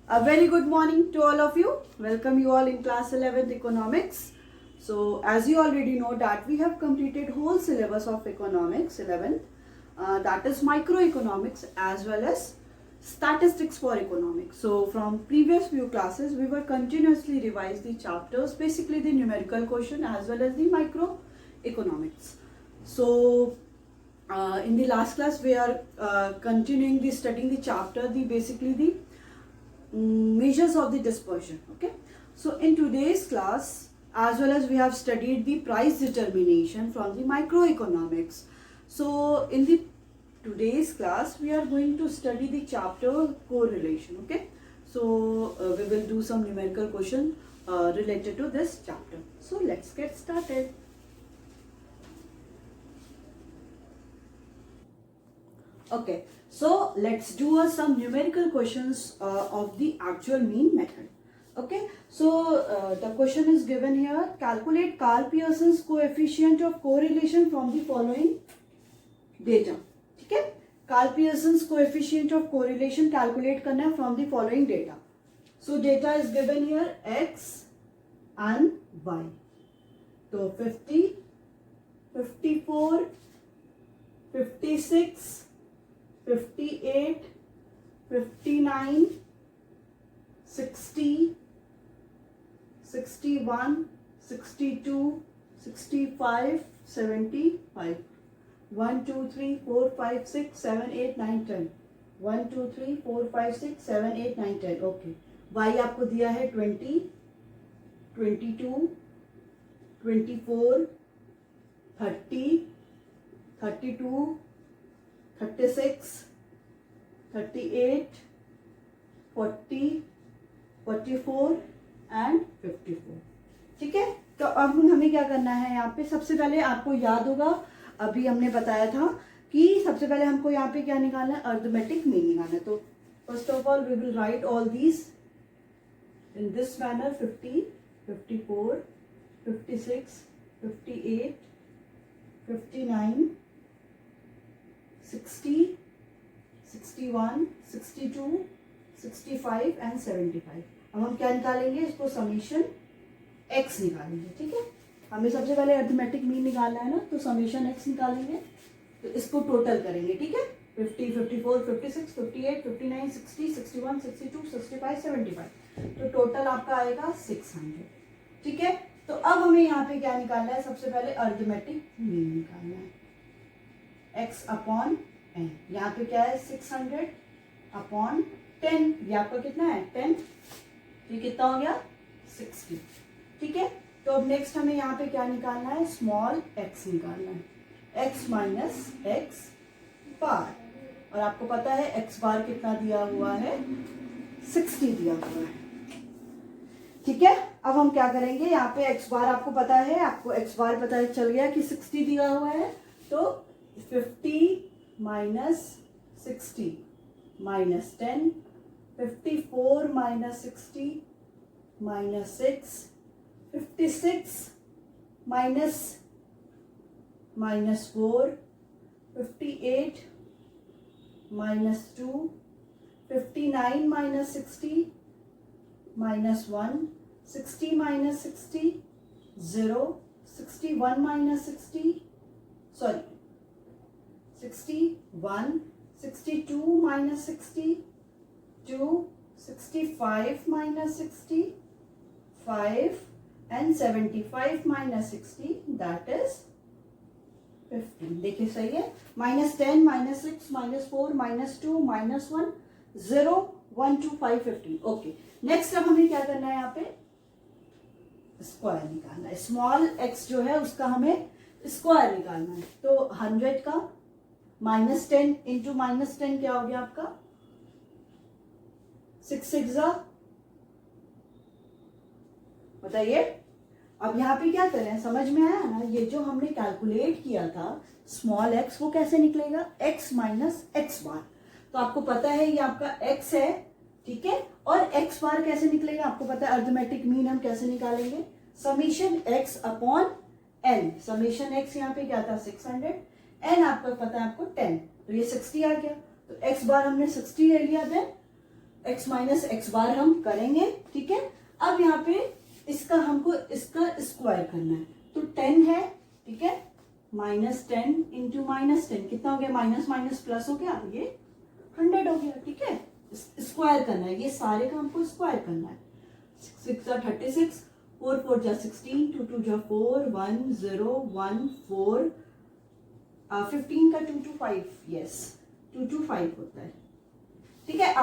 A very good morning to all of you. Welcome you all in class 11th economics. So as you already know that we have completed whole syllabus of economics 11th, that is microeconomics as well as statistics for economics. So from previous few classes we were continuously revise the chapters, basically the numerical question as well as the microeconomics. So in the last class we are continuing the studying the chapter, the basically the measures of the dispersion. Okay, so in today's class as well as we have studied the price determination from the microeconomics. So in the today's class we are going to study the chapter correlation. Okay, so we will do some numerical question related to this chapter. So let's get started. Okay, so let's do some numerical questions of the actual mean method. Okay, so the question is given here. Calculate Karl Pearson's coefficient of correlation from the following data. Okay, Karl Pearson's coefficient of correlation calculate करना है from the following data. So data is given here x and y. So 50, 54, 56. 58, 59, 60, 61, 62, 65, 75. 1, 2, 3, 4, 5, 6, 7, 8, 9, 10. 1, 2, 3, 4, 5, 6, 7, 8, 9, 10. Okay, y आपको दिया है 20, 22, 24, 30, 32, 36, 38, 40, 44 and 54. ठीक है, तो अब हमें क्या करना है यहाँ पे. सबसे पहले आपको याद होगा अभी हमने बताया था कि सबसे पहले हमको यहाँ पे क्या निकालना है, अर्थमेटिक मीन निकालना है. तो first of all we will write all these in this manner. 50, 54, 56, 58, 59, 60, 61, 62, 65 and 75. अब हम क्या निकालेंगे, इसको समीशन x निकालेंगे. ठीक है, हमें सबसे पहले अर्थमेटिक मीन निकालना है ना, तो समीशन x निकालेंगे. तो इसको टोटल करेंगे. ठीक है, 50, 54, 56, 58, 59, 60, 61, 62, 65, 75. तो टोटल आपका आएगा 600. ठीक है, तो अब हमें यहाँ पे क्या निकालना है, सबसे पहले अर्थमेटिक मीन निकालना है. x upon n. यहाँ पे क्या है, 600 अपॉन 10. ये आपका कितना है, 10. ये कितना हो गया, 60. ठीक है, तो अब नेक्स्ट हमें यहाँ पे क्या निकालना है, स्मॉल x निकालना है. x माइनस एक्स बार. और आपको पता है x बार कितना दिया हुआ है, 60 दिया हुआ है. ठीक है, अब हम क्या करेंगे, यहाँ पे x बार आपको पता है, आपको x बार पता चल गया कि 60 दिया हुआ है. तो 50 minus 60 minus 10, 54 minus 60 minus 6, 56 minus 4, 58 minus 2, 59 minus 60 minus 1, 60 minus 60 0, 61 minus 60 sorry 61, 62 minus 60, 2, 65 minus 60, 5 and 75 minus 60, that is 15. देखिए सही है. minus 10, minus 6, minus 4, minus 2, minus 1, 0, 1, 2, 5, 15. Okay, next अब हमें क्या करना है, यहाँ पे स्क्वायर निकालना है. स्मॉल x जो है उसका हमें स्क्वायर निकालना है. तो 100 का माइनस 10 इंटू माइनस 10 क्या हो गया आपका, 6 6 बताइए. अब यहाँ पे क्या करें, समझ में आया ना. ये जो हमने कैलकुलेट किया था स्मॉल x, वो कैसे निकलेगा, x माइनस एक्स बार. तो आपको पता है ये आपका x है. ठीक है, और x बार कैसे निकलेगा, आपको पता है अर्थमेटिक मीन हम कैसे निकालेंगे, summation x upon n. Summation x यहाँ पे क्या था, 600. n आपका पता है आपको 10. तो ये 60 आ गया. तो x बार हमने 60 ले लिया. देन x माइनस एक्स बार हम करेंगे, ठीक है। अब यहाँ पे इसका हमको इसका स्क्वायर करना है, तो 10 है, ठीक है, -10 इंटू -10 कितना हो गया, माइनस माइनस प्लस हो गया, ये 100 हो गया, ठीक है। स्क्वायर करना है, ये सारे का हमको स्क्वायर करना है। 6 जा 36, 4 4 जा 16, 2 2 जा 4, 1 0 1 4, 15 का 2 2 5, यस 2 2 5 होता है, ठीक है।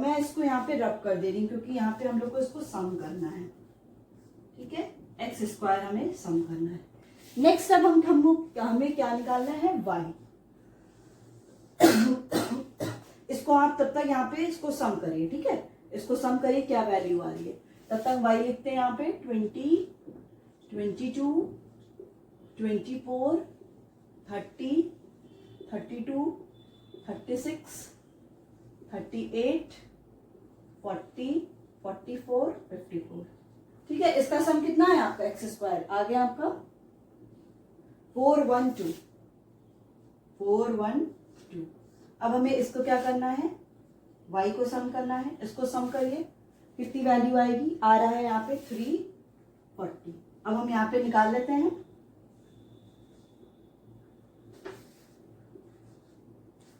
मैं इसको यहाँ पे रब कर दे रही हूँ क्योंकि यहाँ पे हम लोग को इसको सम करना है, ठीक है। एक्स स्क्वायर हमें सम करना है। नेक्स्ट अब हमें क्या निकालना है, y। इसको आप तब तक यहाँ पे इसको सम करिए, ठीक है, इसको सम करिए क्या वैल्यू आ रही है, तब तक y लिखते हैं यहाँ पे 20, 22, 24, 30, 32, 36, 38, 40, 44, 54, ठीक है। इसका सम कितना है आपका, एक्स स्क्वायर आ गया आपका 412, 412। अब हमें इसको क्या करना है, y को सम करना है, इसको सम करिए कितनी वैल्यू आएगी, आ रहा है यहाँ पे 340। अब हम यहाँ पे निकाल लेते हैं,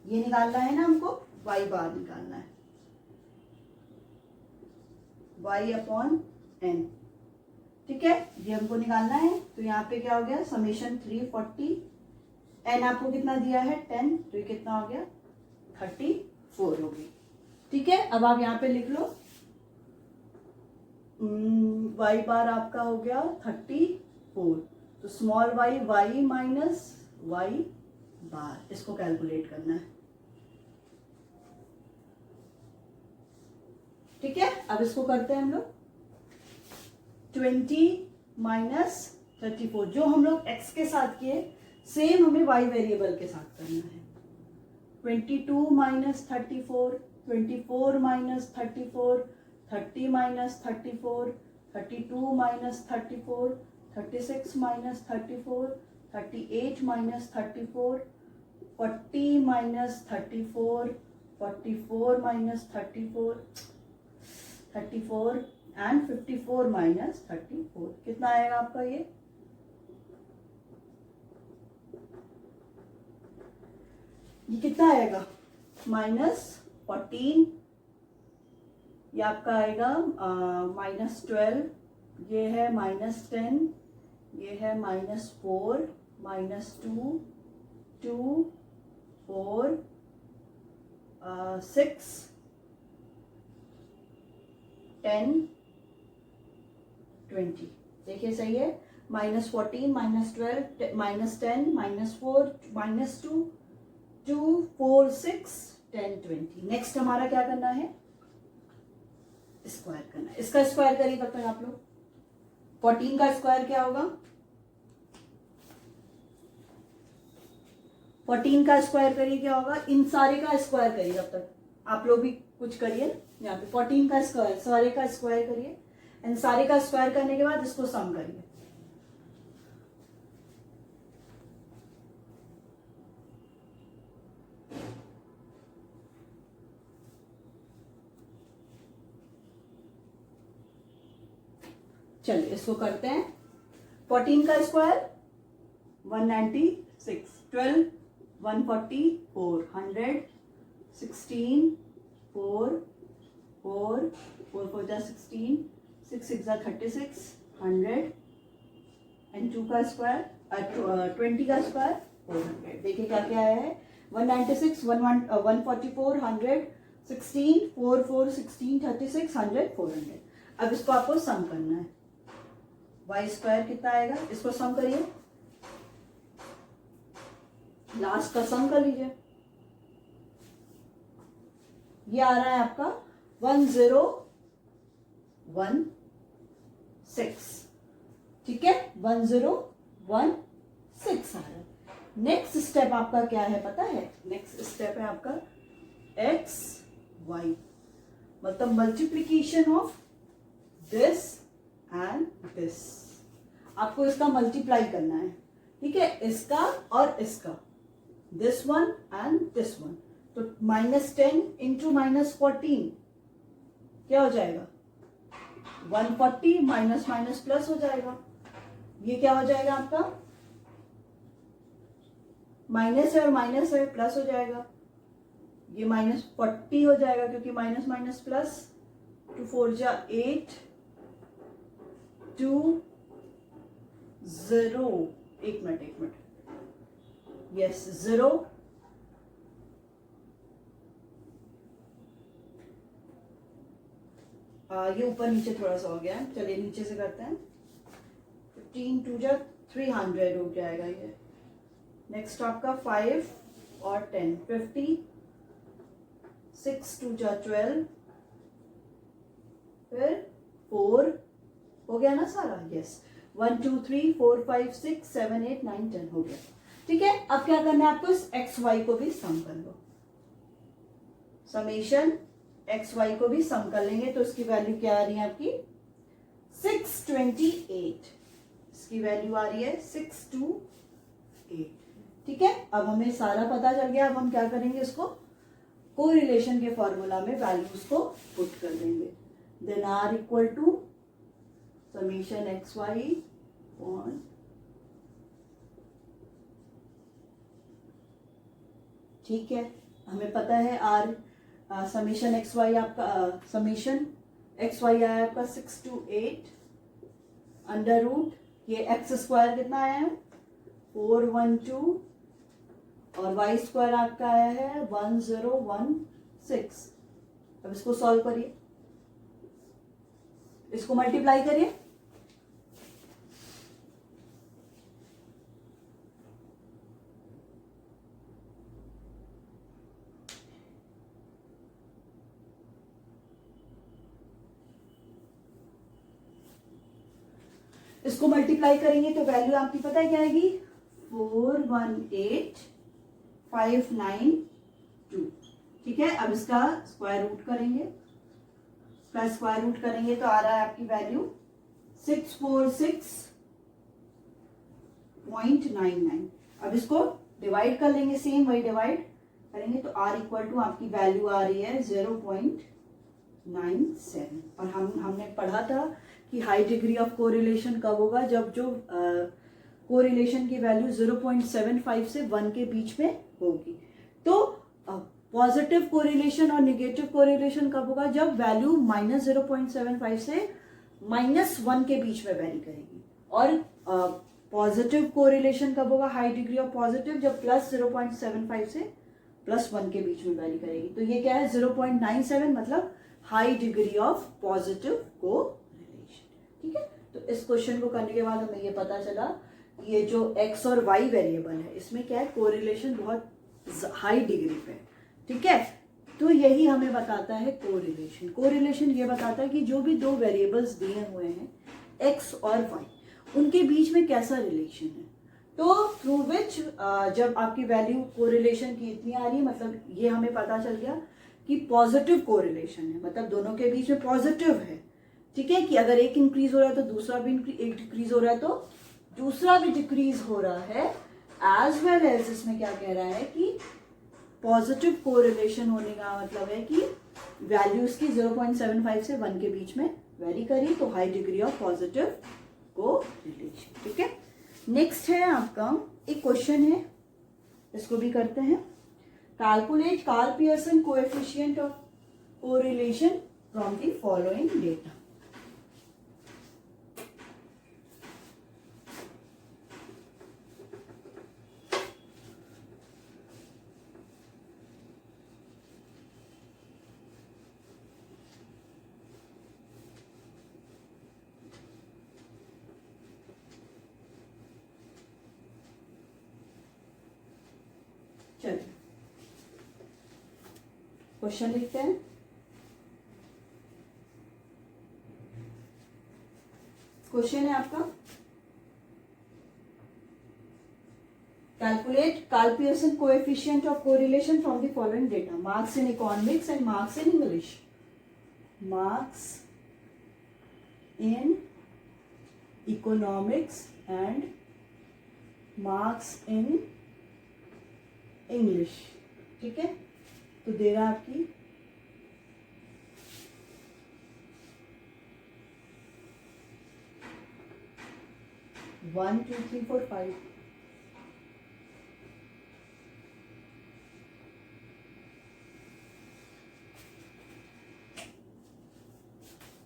ये निकालना है ना हमको, y बार निकालना है, y अपॉन n, ठीक है, ये हमको निकालना है। तो यहाँ पे क्या हो गया, समेशन 340, n आपको कितना दिया है 10, तो ये कितना हो गया 34 हो गई, ठीक है। अब आप यहाँ पे लिख लो y बार आपका हो गया 34, तो स्मॉल y माइनस y बार, इसको कैलकुलेट करना है, ठीक है। अब इसको करते हैं हम लोग 20 माइनस 34, जो हम लोग x के साथ किए सेम हमें y वेरिएबल के साथ करना है। 22 minus 34, 24 minus 34, 30 minus 34, 32 minus 34, 36 minus 34, 38 minus 34, 40 minus 34, 44 minus 34, 34 and 54 minus 34, कितना आएगा आपका ये कितना आएगा, -14, ये आपका आएगा -12, ये है -10, ये है -4, -2, 2, 4, 6, 10, 20, देखिए सही है, -14, -12, -10, -4, -2, 2, 4, 6, 10, 20। नेक्स्ट हमारा क्या करना है, स्क्वायर करना है, इसका स्क्वायर करिए तब तक आप लोग। 14 का स्क्वायर क्या होगा, 14 का स्क्वायर करिए क्या होगा, इन सारे का स्क्वायर करिए तब तक आप लोग भी कुछ करिए। यहाँ पे 14 का स्क्वायर, सारे का स्क्वायर करिए, इन सारे का स्क्वायर करने के बाद इसको सम करिए। चलिए इसको करते हैं, 14 का स्क्वायर 196, 12 144, 100, 16, 4 4 4 4 जा 16, 6 6 जा 36, 100 एंड 2 का स्क्वायर 20 का स्क्वायर 400। देखिए क्या क्या आया है, 196, 144, 100, 16, 4 4 16, 36, 100, 400। अब इसको आपको सम करना है, y स्क्वायर कितना आएगा, इसको सम करिए, लास्ट का सम कर लीजिए, ये आ रहा है आपका 1016, ठीक है, 1016 आ रहा है। नेक्स्ट स्टेप आपका क्या है पता है, नेक्स्ट स्टेप है आपका x y, मतलब multiplication of this and this, आपको इसका मल्टीप्लाई करना है, ठीक है, इसका और इसका, this one and this one. तो -10 इंटू -14 क्या हो जाएगा 140 माइनस माइनस प्लस हो जाएगा, ये क्या हो जाएगा आपका माइनस है और माइनस है प्लस हो जाएगा, ये -40 हो जाएगा क्योंकि माइनस माइनस प्लस, 2 4 जा 8 2 0, एक मिनट यस 0 ये ऊपर नीचे थोड़ा सा हो गया है, चलिए नीचे से करते हैं। 15 2 जा 300 हो जाएगा ये। नेक्स्ट आपका 5 और 10 50, 6 2 जा 12, फिर 4 हो गया ना सारा, यस 1 2 3 4 5 6 7 8 9 10 हो गया। ठीक है, अब क्या करना है आपको, इस एक्स वाई को भी सम कर लो, समेशन एक्स वाई को भी सम कर लेंगे तो इसकी वैल्यू क्या आ रही है आपकी 628, इसकी वैल्यू आ रही है 628। ठीक है, अब हमें सारा पता चल गया। अब हम क्या करेंगे, इसको कोरिलेशन के फॉर्मूला में वैल्यूज को पुट कर देंगे। Then R equal to summation X Y on, ठीक है, हमें पता है आर समेशन एक्स वाई आपका समेशन एक्स वाई आया आपका 628 अंडर रूट ये एक्स स्क्वायर कितना आया है 412 और वाई स्क्वायर आपका आया है 1016। अब इसको सॉल्व करिए, इसको मल्टीप्लाई करिए, इसको मल्टीप्लाई करेंगे तो वैल्यू आपकी पता है क्या आएगी 418592। ठीक है, अब इसका स्क्वायर रूट करेंगे, इसका स्क्वायर रूट करेंगे तो आ रहा है आपकी वैल्यू 646.99। अब इसको डिवाइड कर लेंगे, सेम वही डिवाइड करेंगे तो आर इक्वल टू आपकी वैल्यू आ रही है 0.97। और हमने पढ़ा था कि हाई डिग्री ऑफ कोरिलेशन कब होगा, जब जो कोरिलेशन की वैल्यू 0.75 से 1 के बीच में होगी। तो पॉजिटिव कोरिलेशन और नेगेटिव कोरिलेशन कब होगा, जब वैल्यू -0.75 से -1 के बीच में वैरी करेगी। और पॉजिटिव कोरिलेशन कब होगा, हाई डिग्री ऑफ पॉजिटिव, जब +0.75 से +1 के बीच में वैरी करेगी। तो ये क्या है 0.97, मतलब high degree of positive correlation. ठीक है, तो इस क्वेश्चन को करने के बाद हमें ये पता चला कि ये जो x और y वेरिएबल है इसमें क्या है कोरिलेशन बहुत हाई डिग्री पे। ठीक है, तो यही हमें बताता है कोरिलेशन। कोरिलेशन ये बताता है कि जो भी दो वेरिएबल्स दिए हुए हैं x और y, उनके बीच में कैसा रिलेशन है। तो थ्रू विच जब आपकी वैल्यू कोरिलेशन की इतनी आ रही है, मतलब ये हमें पता चल गया कि पॉजिटिव कोरिलेशन है, मतलब दोनों के बीच में पॉजिटिव है। ठीक है, कि अगर एक इंक्रीज हो रहा है तो दूसरा भी एक डिक्रीज हो रहा है तो दूसरा भी डिक्रीज हो रहा है। एज वेल एज इसमें क्या कह रहा है कि पॉजिटिव कोरिलेशन होने का मतलब है कि वैल्यूज की 0.75 से 1 के बीच में वेरी करी, तो high degree of positive correlation. ठीक है, नेक्स्ट है आपका एक क्वेश्चन है, इसको भी करते हैं। Calculate Karl Pearson coefficient of correlation from the following data. चलिए क्वेश्चन लिखते हैं। क्वेश्चन है आपका calculate Karl Pearson coefficient of correlation from the following data, marks in economics and marks in English. Marks in economics and marks in English. ठीक है, तो दे रहा आपकी 1 2 3 4 5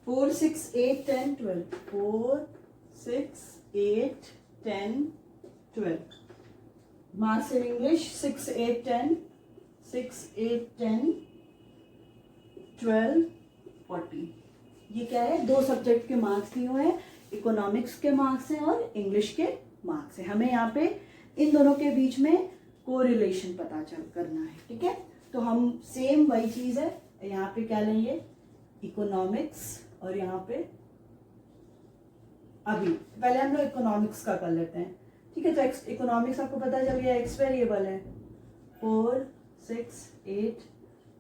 4 6 8 10 12 4 6 8 10 12 मार्क्स इन इंग्लिश 6 8 10 6 8 10 12 40। ये क्या है, दो सब्जेक्ट के मार्क्स दिए हुए हैं, इकोनॉमिक्स के मार्क्स हैं और इंग्लिश के मार्क्स हैं। हमें यहाँ पे इन दोनों के बीच में कोरिलेशन पता चल करना है, ठीक है। तो हम सेम वही चीज है, यहाँ पे क्या लेंगे इकोनॉमिक्स और यहाँ पे अभी पहले हम लोग इकोनॉमिक्स का कर लेते हैं, ठीक है। तो इकोनॉमिक्स आपको पता चल गया एक्स वेरिएबल है 4 6 8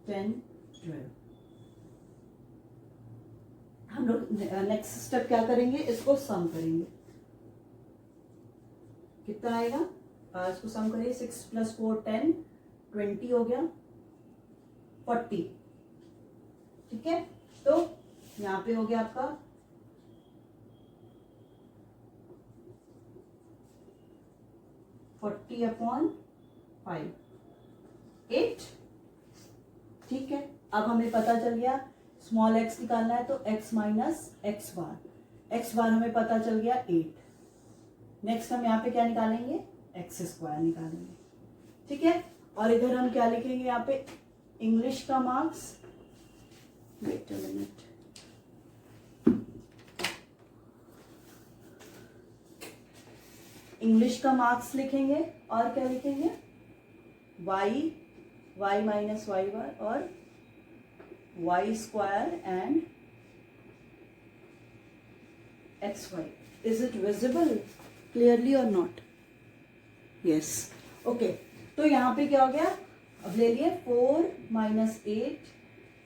10 12। हम लोग नेक्स्ट स्टेप क्या करेंगे, इसको सम करेंगे। कितना आएगा, इसको सम करिए 6 + 4 10 20 हो गया 40, ठीक है। तो यहाँ पे हो गया आपका 40/5 8, ठीक है। अब हमें पता चल गया स्मॉल x निकालना है तो x - x बार हमें पता चल गया 8। नेक्स्ट हम यहाँ पे क्या निकालेंगे, x² निकालेंगे, ठीक है। और इधर हम क्या लिखेंगे, यहाँ पे इंग्लिश का marks, wait a minute, English का मार्क्स लिखेंगे और क्या लिखेंगे y - y बार और y² and xy. Is it visible clearly or not? Yes. Okay. तो यहाँ पे क्या हो गया, अब ले लिए 4 - 8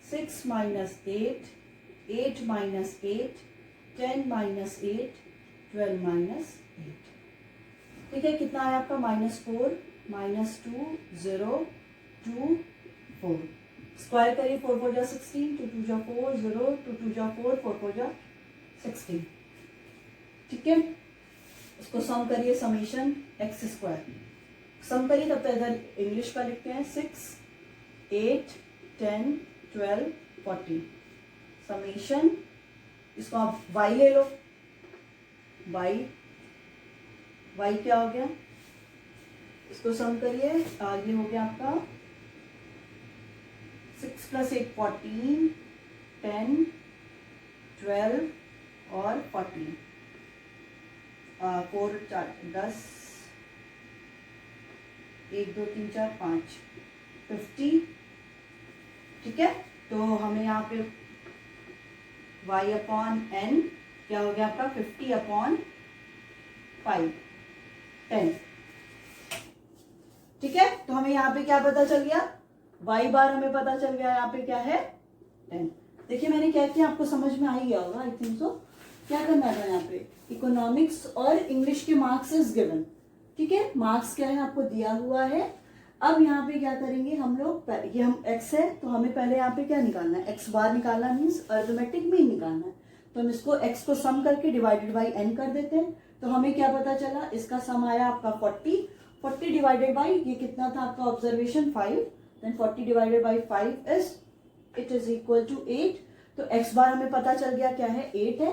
6 - 8 8 - 8 10 - 8 12 - 8, ठीक है। कितना आया आपका -4 -2 0 2 4। स्क्वायर करिए 4 4 जा 16 2 2 जा 4 0 2 2 जा 4 4 4 जा 16, ठीक है। इसको सम करिए, समीशन x²। सम करिए तब तक इधर इंग्लिश का लिखते हैं 6 8 10 12 40 समीशन। इसको आप y ले लो, y क्या हो गया, इसको सम करिए, ये हो गया आपका 6 + 8 14 10 12 और 40 4 4 10 1 2 3 4 5 50, ठीक है। तो हमें यहाँ पे y/n क्या हो गया आपका 50/5 10, ठीक है। तो हमें यहाँ पे क्या पता चल गया, y बार हमें पता चल गया यहाँ पे क्या है 10। देखिए मैंने क्या किया, आपको समझ में आ ही गया होगा आई थिंक सो। क्या करना था यहाँ पे, इकोनॉमिक्स और इंग्लिश के मार्क्स इज गिवन, ठीक है। मार्क्स क्या है आपको दिया हुआ है। अब यहाँ पे क्या करेंगे हम लोग, ये हम x है तो हमें पहले यहाँ पे क्या निकालना है, x² निकालना, मीन्स अरिथमेटिक मीन निकालना है। तो हम इसको x को सम करके डिवाइडेड बाई n कर देते हैं। तो हमें क्या पता चला, इसका सम आया आपका 40 डिवाइडेड बाई ये कितना था आपका observation 5, then 40 divided by 5 it is equal to 8। तो x² हमें पता चल गया क्या है 8 है।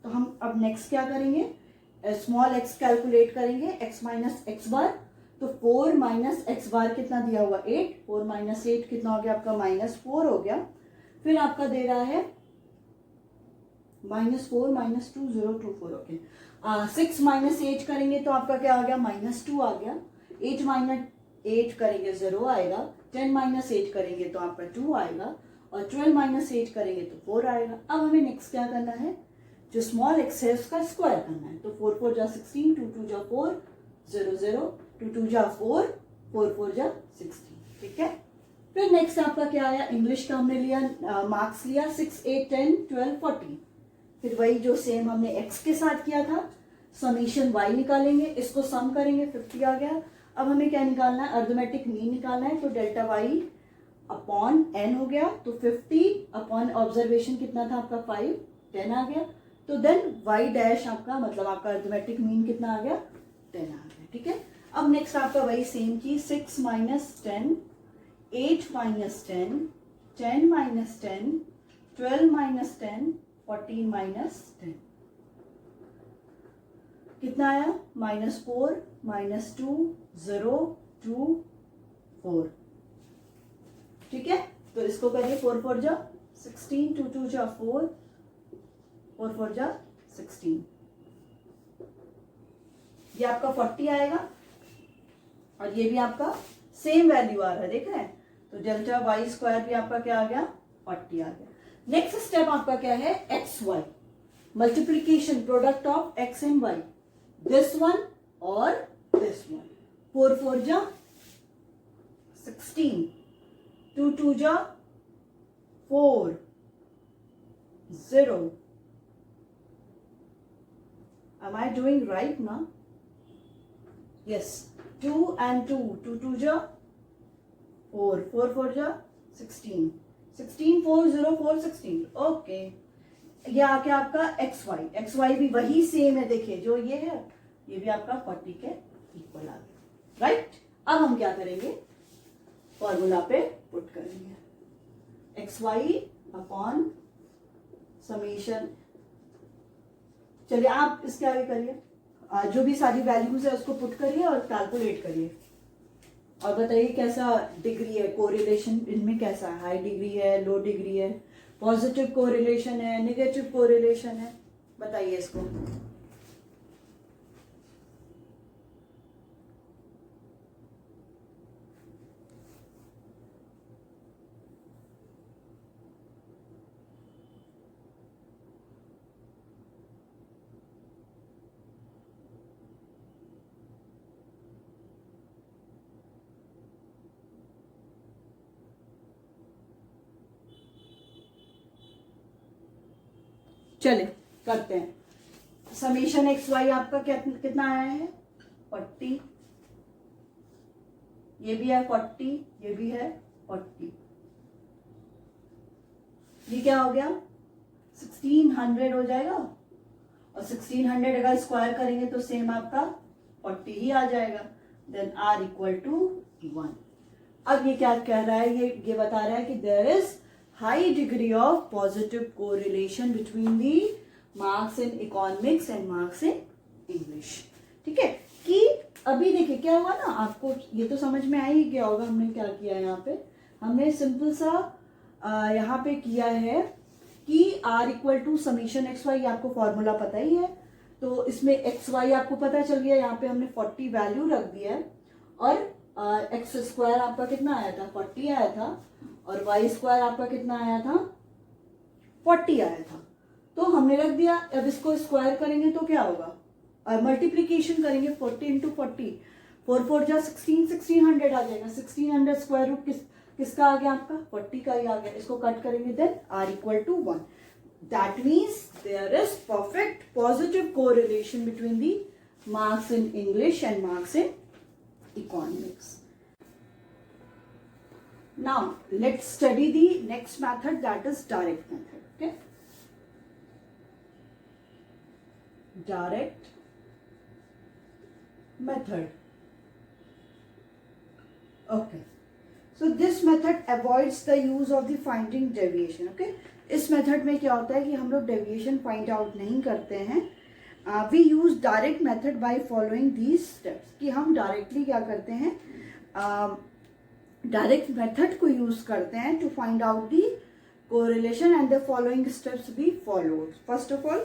तो हम अब नेक्स्ट क्या करेंगे, स्मॉल x कैलकुलेट करेंगे, x - x²। तो 4 - x² कितना दिया हुआ 8, 4 - 8 कितना हो गया आपका -4 हो गया। फिर आपका दे रहा है -4 - 2 0 2 4, ओके। 6 - 8 करेंगे तो आपका क्या आ गया -2 आ गया। 8 - 8 करेंगे 0 आएगा, 10 - 8 करेंगे तो आपका 2 आएगा, और 12 - 8 करेंगे तो 4 आएगा। अब हमें नेक्स्ट क्या करना है, जो स्मॉल x है उसका स्क्वायर करना है। तो 4 4 जा 16 2 2 जा 4 0 0 2 2 जा 4 4 4 जा 16, ठीक है। फिर नेक्स्ट आपका क्या आया, इंग्लिश का हमने लिया मार्क्स लिया 6 8 10 12 40। फिर वही जो सेम हमने x के साथ किया था, समीशन y निकालेंगे, इसको सम करेंगे 50 आ गया। अब हमें क्या निकालना है, अरिथमेटिक मीन निकालना है। तो डेल्टा y/n हो गया। तो 50 अपॉन ऑब्जर्वेशन कितना था आपका 5 10 आ गया। तो तो देन y डैश आपका मतलब आपका अर्थमेटिक मीन कितना आ गया 10 आ गया, ठीक है। अब नेक्स्ट आपका वही सेम चीज 6 minus 10, 8 minus 10, 10 minus 10, 12 minus 10, 14 minus 10 कितना आया -4 -2 0 2 4, ठीक है। तो इसको करिए 4 4 जा 16, 2 2 जा 4, 4 4 जा 16, ये आपका 40 आएगा और ये भी आपका सेम वैल्यू आ रहा है, देख रहे हैं। तो डेल्टा वाई स्क्वायर भी आपका क्या आ गया 40 आ गया। नेक्स्ट स्टेप आपका क्या है X Y multiplication product of X and Y, this one और दिस वन। 4 4 जा 16, 2 2 जा 4 0, am I doing right now? Yes, 2 and 2, 2 2 जा 4, 4 4 जा 16, 16 4 0 4 16, ओके। ये आ गया आपका एक्स वाई भी वही सेम है, देखिए जो ये है ये भी आपका 40 के इक्वल आ गया, राइट। अब हम क्या करेंगे फॉर्मूला पे पुट करेंगे एक्स वाई अपॉन समीशन। चलिए आप इसके आगे करिए, जो भी सारी वैल्यूज है उसको पुट करिए और कैलकुलेट करिए और बताइए कैसा डिग्री है कोरिलेशन इनमें, कैसा है, हाई डिग्री है, लो डिग्री है, पॉजिटिव कोरिलेशन है, नेगेटिव कोरिलेशन है, बताइए इसको। चले करते हैं। समीशन एक्स वाई आपका कितना आया है 40, ये भी है 40, ये भी है 40, ये क्या हो गया 1600 हो जाएगा और 1600 अगर स्क्वायर करेंगे तो सेम आपका 40 ही आ जाएगा। Then R equal to 1। अब ये क्या कह रहा है, ये बता रहा है कि there is high degree of positive correlation between the marks in economics and marks in English, ठीक है। कि अभी देखिए क्या हुआ ना, आपको ये तो समझ में आ ही गया होगा हमने क्या किया है। यहाँ पे हमने सिंपल सा यहाँ पे किया है कि r equal to summation X Y, आपको फॉर्मूला पता ही है, तो इसमें एक्स वाई आपको पता चल गया। यहाँ पे हमने 40 वैल्यू रख दिया है और एक्स स्क्वायर आपका कितना आया था 40 आया था और वाई स्क्वायर आपका कितना आया था 40 आया था, तो हमने रख दिया। अब इसको स्क्वायर करेंगे तो क्या होगा, मल्टीप्लीकेशन करेंगे 40 इंटू 40, 4 4 जा 16, 1600 आ जाएगा। 1600 स्क्वायर रूट किसका आ गया आपका 40 का ही आ गया। इसको कट करेंगे then R equal to 1। That means there is perfect positive correlation between the marks in English and marks in economics. Now let's study the next method, that is direct method. Okay, direct method. Okay, so this method avoids the use of the finding deviation. Okay, इस method में क्या होता है कि हम लोग deviation find out नहीं करते हैं। We use direct method by following these steps, कि हम डायरेक्टली क्या करते हैं डायरेक्ट मेथड को यूज करते हैं to find out the correlation and the following steps be followed. First of all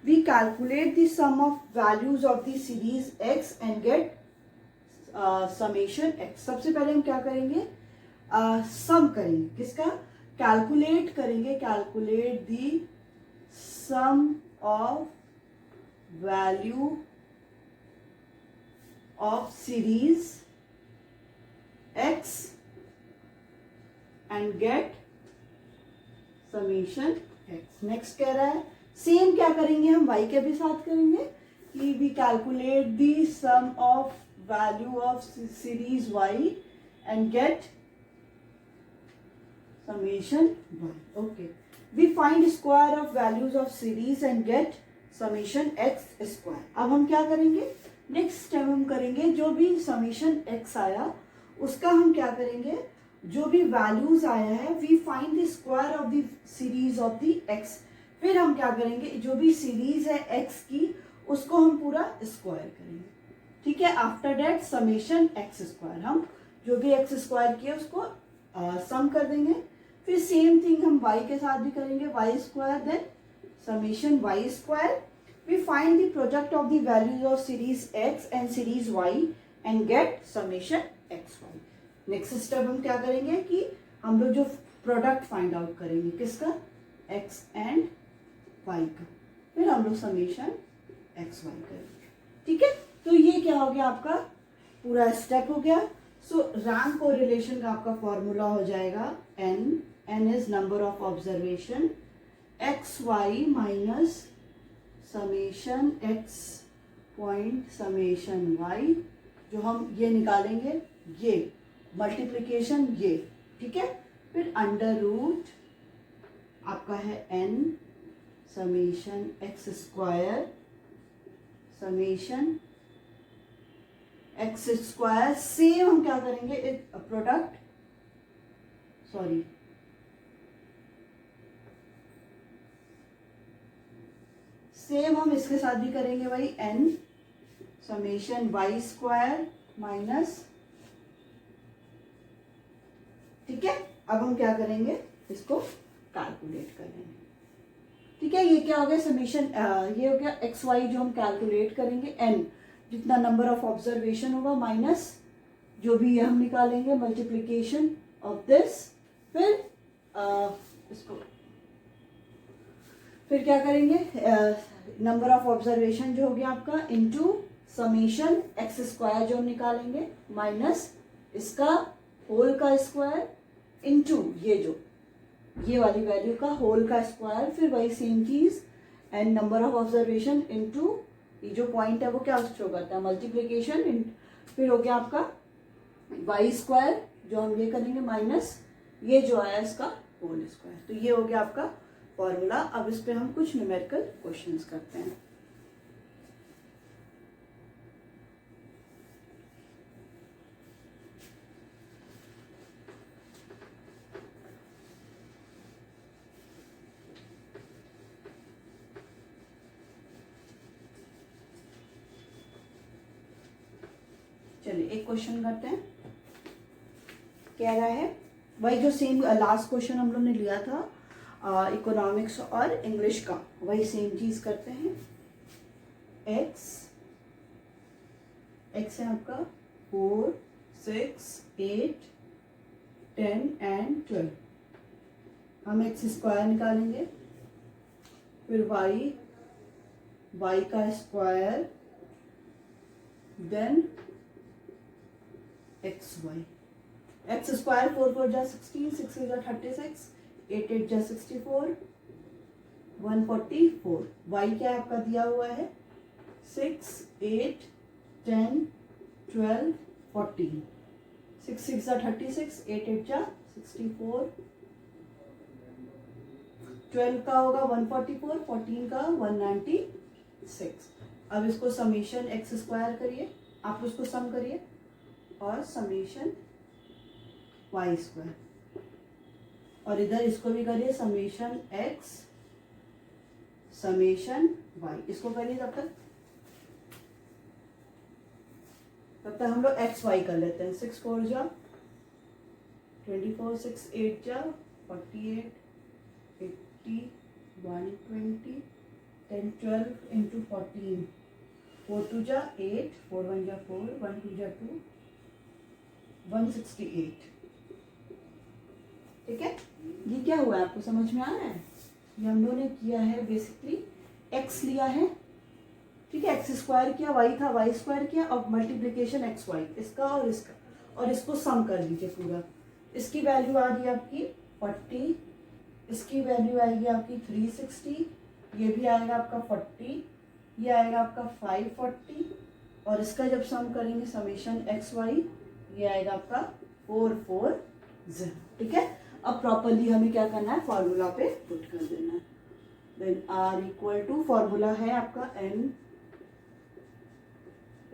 we calculate the sum of values of the series X and get summation X. सबसे पहले हम क्या करेंगे सम करेंगे, किसका कैलकुलेट करेंगे, calculate the sum of value of series x and get summation x। Next कह रहा है सेम क्या करेंगे हम y के भी साथ करेंगे कि we calculate the sum of value of series y and get summation y। okay, we find square of values of series and get summation x square. अब हम क्या करेंगे, नेक्स्ट स्टेप हम करेंगे, जो भी समीशन एक्स आया उसका हम क्या करेंगे, जो भी वैल्यूज आया है we find the square of the series of the X. फिर हम क्या करेंगे, जो भी सीरीज है एक्स की उसको हम पूरा स्क्वायर करेंगे, ठीक है। After that summation x square, हम जो भी एक्स स्क्वायर किया उसको सम कर देंगे। फिर सेम थिंग हम y के साथ भी करेंगे, Y square, then summation Y square. We find the product of the values of series x and series y and get summation X Y. Next step हम क्या करेंगे कि हम लोग जो प्रोडक्ट फाइंड आउट करेंगे, किसका, x एंड y का, फिर हम लोग समेशन एक्स वाई करेंगे, ठीक है। तो ये क्या हो गया, आपका पूरा स्टेप हो गया। सो रैंक कोरिलेशन का आपका फॉर्मूला हो जाएगा n is number of observation, X Y minus summation X point summation Y, जो हम ये निकालेंगे, ये मल्टीप्लिकेशन ये, ठीक है। फिर अंडर रूट आपका है n summation x square summation x square. Same हम क्या करेंगे, एक प्रोडक्ट, सॉरी सेम हम इसके साथ भी करेंगे भाई, n summation Y square minus, ठीक है। अब हम क्या करेंगे, इसको कैलकुलेट करेंगे, ठीक है। ये क्या हो गया, समेशन ये हो गया एक्स वाई जो हम कैलकुलेट करेंगे, n जितना नंबर ऑफ ऑब्जर्वेशन होगा माइनस जो भी हम निकालेंगे मल्टीप्लिकेशन ऑफ दिस। फिर इसको फिर क्या करेंगे, नंबर ऑफ ऑब्जर्वेशन जो हो गया आपका इनटू समेशन एक्स स्क्वायर जो हम निकालेंगे माइनस इसका होल का स्क्वायर इनटू ये वाली वैल्यू का होल का स्क्वायर। फिर वही सेम चीज and number of observation into ये जो पॉइंट है वो क्या शो करता है, मल्टीप्लिकेशन। फिर हो गया आपका वाई स्क्वायर जो हम ये करेंगे माइनस ये जो आया इसका होल स्क्वायर। तो ये हो गया आपका फॉर्मूला। अब इस पे हम कुछ न्यूमेरिकल क्वेश्चंस करते हैं। चलिए एक क्वेश्चन करते हैं। कह रहा है वही जो सेम लास्ट क्वेश्चन हम लोग ने लिया था इकोनॉमिक्स और इंग्लिश का, वही सेम चीज करते हैं। एक्स है आपका 4, 6, 8, 10 एंड 12। हम एक्स स्क्वायर निकालेंगे। फिर वाई का square, then X Y. X square 4 4 जा 16, 6 जा 36, 8 8 जा 64, 144। वाई क्या आपका दिया हुआ है 6, 8, 10, 12, 14। 6 6 जा 36, 8 8 जा 64, 12 का होगा 144, 14 का 196। अब इसको समेशन एक्स स्क्वायर करिए, आप उसको सम करिए, और समेशन वाई स्क्वायर, और इधर इसको भी करिए समेशन एक्स समेशन वाई। इसको करिए तब तक हम लोग एक्स वाई कर लेते हैं। 6 4 जा 24, 6 8 जा 48, 80, 120, 10 12 इंटू 14, 4 2 जा 8, 4 1 जा 4, 1 2 जा 2, 168। ठीक है, ये क्या हुआ आपको समझ में आ रहा है? ये हम लोगों ने किया है बेसिकली एक्स लिया है, ठीक है, एक्स स्क्वायर किया, वाई था वाई स्क्वायर किया, और मल्टीप्लीकेशन एक्स वाई इसका और इसका, और इसको सम कर लीजिए पूरा। इसकी वैल्यू आ गई आपकी 40, इसकी वैल्यू आएगी आपकी 360, ये भी आएगा आपका 40, ये आएगा आपका 540, और इसका जब सम करेंगे समेशन एक्स वाई ये आएगा आपका 440। ठीक है, अब प्रॉपरली हमें क्या करना है, फॉर्मूला पे पुट कर देना है। Then R equal to formula है आपका N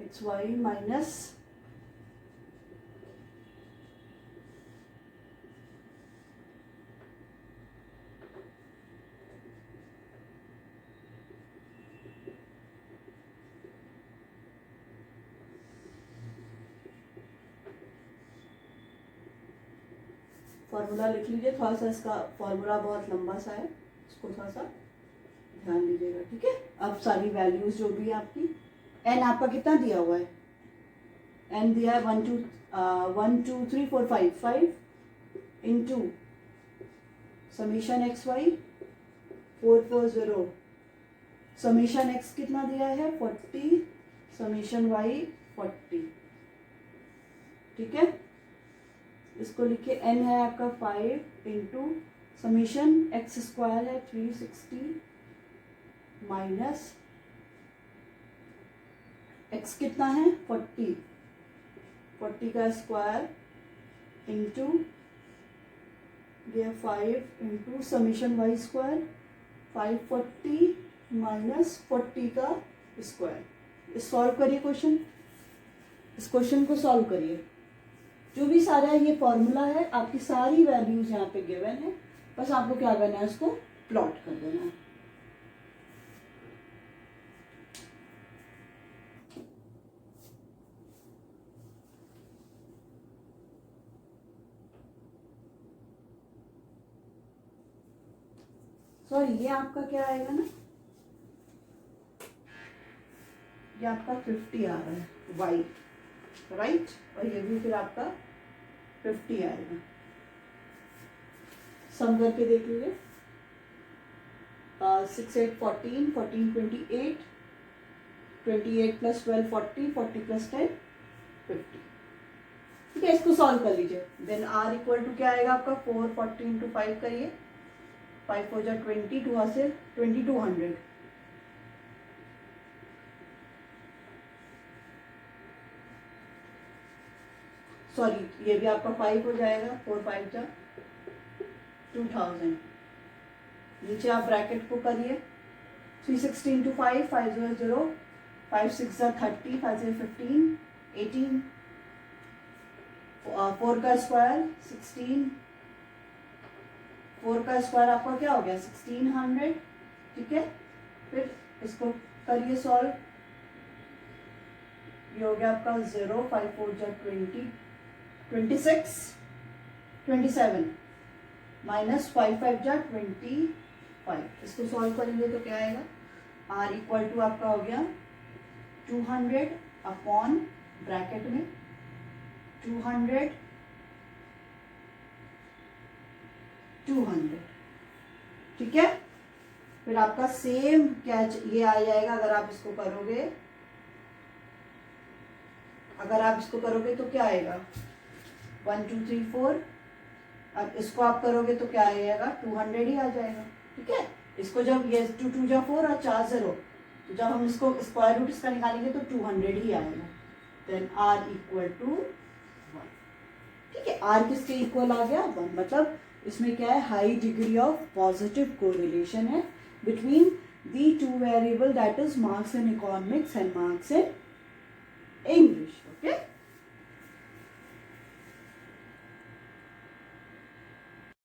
X Y minus formula लिख लीजिए, थोड़ा सा इसका फॉर्मूला बहुत लंबा सा है, इसको थोड़ा सा ध्यान दीजिएगा, ठीक है। अब सारी वैल्यूज जो भी है आपकी, एन आपका कितना दिया हुआ है, एन दिया है 1 2 3 4 5 into summation X Y 440, summation X कितना दिया है 40, समीशन वाई 40, ठीक है। इसको लिखिए, एन है आपका 5 इंटू समीशन एक्स स्क्वायर है 360 माइनस एक्स कितना है 40, 40 का स्क्वायर इंटू ये 5 into summation Y square 540 minus 40 का स्क्वायर। सॉल्व करिए क्वेश्चन, इस क्वेश्चन को सॉल्व करिए। जो भी सारा ये फॉर्मूला है, आपकी सारी वैल्यूज यहाँ पे गिवन है, बस आपको क्या करना है, इसको प्लॉट कर देना है। सॉरी, ये आपका क्या आएगा ना, ये आपका 50 आ रहा है y, राइट, और ये भी फिर आपका 50 आएगा। सम करके देख लीजिए, 6 8 14 14 28 28 प्लस 12 40 40 प्लस 10 50, ठीक है। इसको सॉल्व कर लीजिए। देन r इक्वल टू क्या आएगा आपका 440 इंटू 5 करिए, 5 4 जा 20, 2 से 2200, सॉरी ये भी आपका 5 हो जाएगा, 4 5 जा 2000, नीचे आप ब्रैकेट को करिए, 360 इंटू 5 5 0 0, 5 6 जा 30, 5 0 15 18, 4 का स्क्वायर 16, 4 का स्क्वायर आपका क्या हो गया 1600, ठीक है। फिर इसको करिए सॉल्व, ये हो गया आपका 0 5 4 जा 20 26 27 माइनस 5 5 जा 25, इसको सॉल्व करेंगे तो क्या आएगा, r इक्वल टू आपका हो गया 200 अपॉन ब्रैकेट में 200 200, ठीक है। फिर आपका सेम कैच ये आ जाएगा, अगर आप इसको करोगे, अगर आप इसको करोगे तो क्या आएगा 1 2 3 4, अब इसको आप करोगे तो क्या आएगा 200 ही आ जाएगा, ठीक है। इसको जब ये 2 2 जा 4 और 4 0, तो जब हम इसको स्क्वायर रूट इसका निकालेंगे तो 200 ही आएगा। देन r इक्वल टू 1, ठीक है। r किसके इक्वल आ गया 1, मतलब इसमें क्या है, high degree of positive correlation है between the two variable, that is marks in economics and marks in English, okay.